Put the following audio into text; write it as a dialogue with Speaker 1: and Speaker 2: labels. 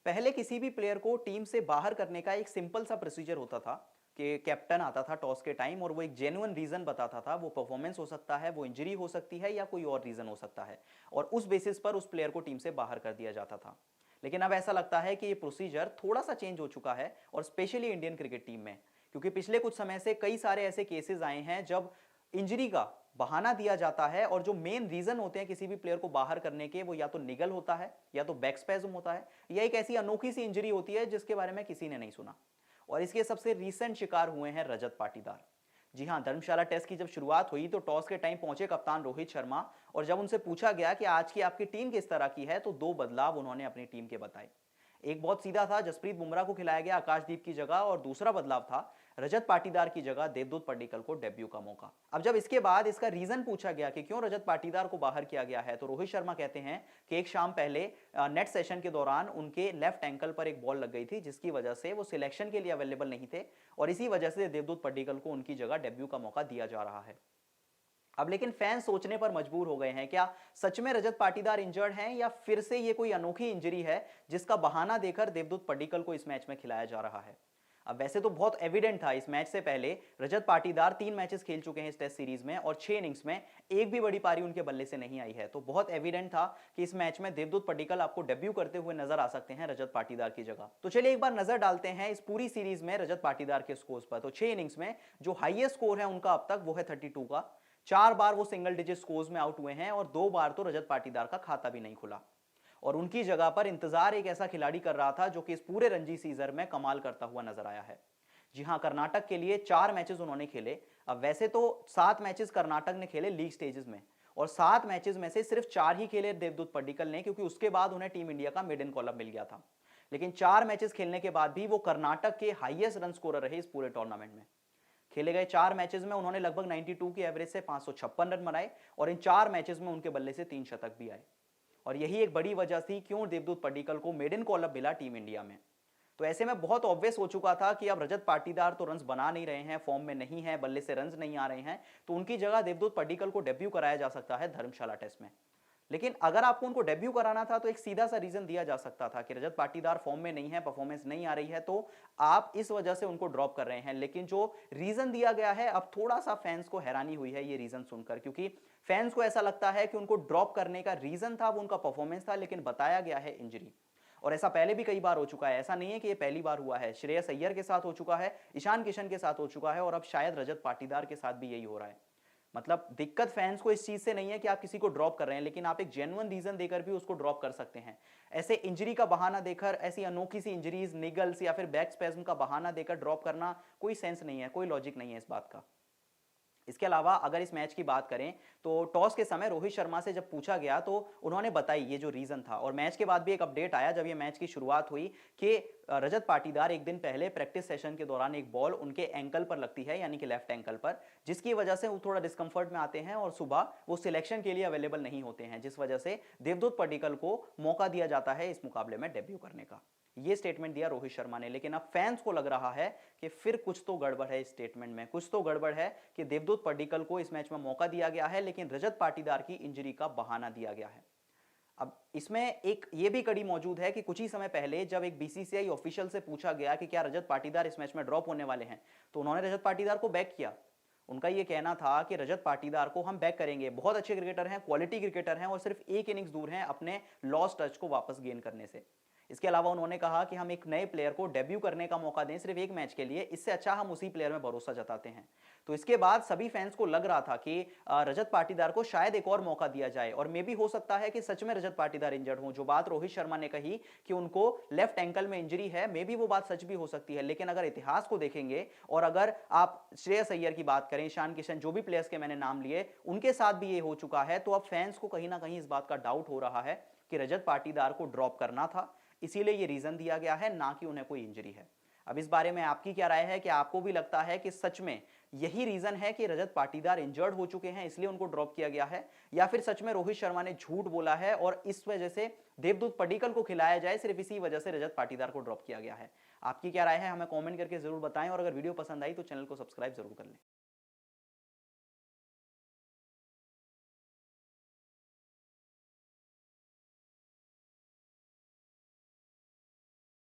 Speaker 1: पहले किसी भी प्लेयर को टीम से बाहर करने का एक सिंपल सा प्रोसीजर होता था कि कैप्टन आता था टॉस के टाइम और वो एक जेन्युइन रीजन बताता था। वो परफॉर्मेंस हो सकता है, वो इंजरी हो सकती है या कोई और रीजन हो सकता है और उस बेसिस पर उस प्लेयर को टीम से बाहर कर दिया जाता था। लेकिन अब ऐसा लगता है कि ये प्रोसीजर थोड़ा सा चेंज हो चुका है और स्पेशली इंडियन क्रिकेट टीम में, क्योंकि पिछले कुछ समय से कई सारे ऐसे केसेस आए हैं जब इंजरी का बहाना दिया जाता है और जो मेन रीजन होते हैं किसी भी प्लेयर को बाहर करने के, वो या तो निगल होता है या तो बैक स्पैज्म होता है या एक ऐसी अनोखी सी इंजरी होती है जिसके बारे में किसी ने नहीं सुना। और इसके सबसे रीसेंट शिकार हुए हैं रजत पाटीदार। जी हां, धर्मशाला टेस्ट की जब शुरुआत हुई तो टॉस के टाइम पहुंचे कप्तान रोहित शर्मा और जब उनसे पूछा गया कि आज की आपकी टीम किस तरह की है तो दो बदलाव उन्होंने अपनी टीम के बताए। एक बहुत सीधा था, जसप्रीत बुमराह को खिलाया गया आकाशदीप की जगह, और दूसरा बदलाव था रजत पाटीदार की जगह देवदूत पड्डीकल को डेब्यू का मौका। अब जब इसके बाद इसका रीजन पूछा गया कि क्यों रजत पाटीदार को बाहर किया गया है तो रोहित शर्मा कहते हैं कि एक शाम पहले नेट सेशन के दौरान उनके लेफ्ट एंकल पर एक बॉल लग गई थी जिसकी वजह से वो सिलेक्शन के लिए अवेलेबल नहीं थे और इसी वजह से देवदूत पड्डीकल को उनकी जगह डेब्यू का मौका दिया जा रहा है। अब लेकिन फैंस सोचने पर मजबूर हो गए हैं, क्या सच में रजत पाटीदार इंजर्ड हैं या फिर से ये कोई अनोखी इंजरी है जिसका बहाना देकर देवदूत पड्डीकल को इस मैच में खिलाया जा रहा है। अब वैसे तो बहुत एविडेंट था, इस मैच से पहले रजत पाटीदार 3 मैचेस खेल चुके हैं इस टेस्ट सीरीज में और 6 इनिंग्स में एक भी बड़ी पारी उनके बल्ले से नहीं आई है, तो बहुत एविडेंट था कि इस मैच में देवदूत पड्डीकल आपको डेब्यू करते हुए नजर आ सकते हैं रजत पाटीदार की जगह। तो चलिए एक बार नजर डालते हैं इस पूरी सीरीज में रजत पाटीदार के स्कोर्स पर। तो 6 इनिंग्स में जो हाईएस्ट स्कोर है उनका अब तक वो है 32 का। 4 बार वो सिंगल डिजिट स्कोर्स में आउट हुए हैं और 2 बार तो रजत पाटीदार का खाता भी नहीं खुला और उनकी जगह पर इंतजार एक ऐसा खिलाड़ी कर रहा था जो कि इस पूरे रणजी सीजन में कमाल करता हुआ नजर आया है। जी हां, कर्नाटक के लिए 4 मैचेस उन्होंने खेले। अब वैसे तो 7 मैचेस कर्नाटक ने खेले लीग स्टेजेस में और 7 मैचेस में से सिर्फ 4 ही खेले देवदूत पड्डीकल ने, क्योंकि उसके बाद उन्हें टीम इंडिया का मिड इन कॉलअप मिल गया था। लेकिन 4 मैचेस खेलने के बाद भी वो कर्नाटक के हाईएस्ट रन स्कोरर रहे इस पूरे टूर्नामेंट में। खेले गए 4 मैचेस में उन्होंने लगभग 92 की एवरेज से 556 रन बनाए और इन 4 मैचेस में उनके बल्ले से 3 शतक भी आए और यही एक बड़ी वजह थी क्यों देवदूत पड्डीकल को मेडन कॉलअप मिला टीम इंडिया में। तो ऐसे में बहुत ऑब्वियस हो चुका था कि अब रजत पाटीदार तो रन्स बना नहीं रहे हैं, फॉर्म में नहीं है, बल्ले से रन्स नहीं आ रहे हैं, तो उनकी जगह देवदूत पड्डीकल को डेब्यू कराया जा सकता है धर्मशाला टेस्ट में। लेकिन अगर आपको उनको डेब्यू कराना था तो एक सीधा सा रीजन दिया जा सकता था कि रजत पाटीदार फॉर्म में नहीं है, परफॉर्मेंस नहीं आ रही है, तो आप इस वजह से उनको ड्रॉप कर रहे हैं। लेकिन जो रीजन दिया गया है, अब थोड़ा सा फैंस को हैरानी हुई है ये रीजन सुनकर, क्योंकि फैंस को ऐसा लगता है कि उनको ड्रॉप करने का रीजन था वो उनका परफॉर्मेंस था, लेकिन बताया गया है इंजरी। और ऐसा पहले भी कई बार हो चुका है, ऐसा नहीं है कि ये पहली बार हुआ है। श्रेयस अय्यर के साथ हो चुका है, ईशान किशन के साथ हो चुका है और अब शायद रजत पाटीदार के साथ भी यही हो रहा है। मतलब दिक्कत फैंस को इस चीज से नहीं है कि आप किसी को ड्रॉप कर रहे हैं, लेकिन आप एक जेन्युइन रीजन देकर भी उसको ड्रॉप कर सकते हैं। ऐसे इंजरी का बहाना देकर, ऐसी अनोखी सी इंजरीज, निगल्स या फिर बैक स्पैज्म का बहाना देकर ड्रॉप करना कोई सेंस नहीं है, कोई लॉजिक नहीं है इस बात का। इसके अलावा अगर इस मैच की बात करें तो टॉस के समय रोहित शर्मा से जब पूछा गया तो उन्होंने बताई ये जो रीजन था, और मैच के बाद भी एक अपडेट आया जब ये मैच की शुरुआत हुई कि रजत पाटीदार एक दिन पहले प्रैक्टिस सेशन के दौरान एक बॉल उनके एंकल पर लगती है, यानी कि लेफ्ट एंकल पर, जिसकी वजह से वो थोड़ा डिस्कंफर्ट में आते हैं और सुबह वो सिलेक्शन के लिए अवेलेबल नहीं होते हैं, जिस वजह से देवदूत पड्डीकल को मौका दिया जाता है इस मुकाबले में डेब्यू करने का। ये स्टेटमेंट दिया रोहित शर्मा ने। लेकिन अब फैंस को लग रहा है कि फिर कुछ तो गड़बड़ है इस स्टेटमेंट में, कुछ तो गड़बड़ है कि देवदूत पड्डीकल को इस मैच में मौका दिया गया है लेकिन रजत पाटीदार की इंजरी का बहाना दिया गया है। अब इसमें एक ये भी कड़ी मौजूद है कि कुछ ही समय पहले जब एक बीसीसीआई ऑफिशियल से पूछा गया कि क्या रजत पाटीदार इस मैच में ड्रॉप होने वाले हैं, तो उन्होंने रजत पाटीदार को बैक किया। उनका यह कहना था कि रजत पाटीदार को हम बैक करेंगे, बहुत अच्छे क्रिकेटर हैं, क्वालिटी क्रिकेटर हैं और सिर्फ एक इनिंग्स दूर हैं अपने लॉस्ट टच को वापस गेन करने से। इसके अलावा उन्होंने कहा कि हम एक नए प्लेयर को डेब्यू करने का मौका दें सिर्फ एक मैच के लिए, इससे अच्छा हम उसी प्लेयर में भरोसा जताते हैं। तो इसके बाद सभी फैंस को लग रहा था कि रजत पाटीदार को शायद एक और मौका दिया जाए और मे भी हो सकता है कि सच में रजत पाटीदार इंजर्ड हो। जो बात रोहित शर्मा ने कही कि उनको लेफ्ट एंकल में इंजरी है, मे भी वो बात सच भी हो सकती है। लेकिन अगर इतिहास को देखेंगे और अगर आप श्रेयस अय्यर की बात करें, ईशान किशन, जो भी प्लेयर्स के मैंने नाम लिए, उनके साथ भी ये हो चुका है, तो अब फैंस को कहीं ना कहीं इस बात का डाउट हो रहा है कि रजत पाटीदार को ड्रॉप करना था, इसीलिए ये रीजन दिया गया है, ना कि उन्हें कोई इंजरी है। अब इस बारे में आपकी क्या राय है कि आपको भी लगता है कि सच में यही रीजन है कि रजत पाटीदार इंजर्ड हो चुके हैं इसलिए उनको ड्रॉप किया गया है, या फिर सच में रोहित शर्मा ने झूठ बोला है और इस वजह से देवदूत पड्डीकल को खिलाया जाए सिर्फ इसी वजह से रजत पाटीदार को ड्रॉप किया गया है? आपकी क्या राय है हमें कमेंट करके जरूर बताएं और अगर वीडियो पसंद आई तो चैनल को सब्सक्राइब जरूर कर लें।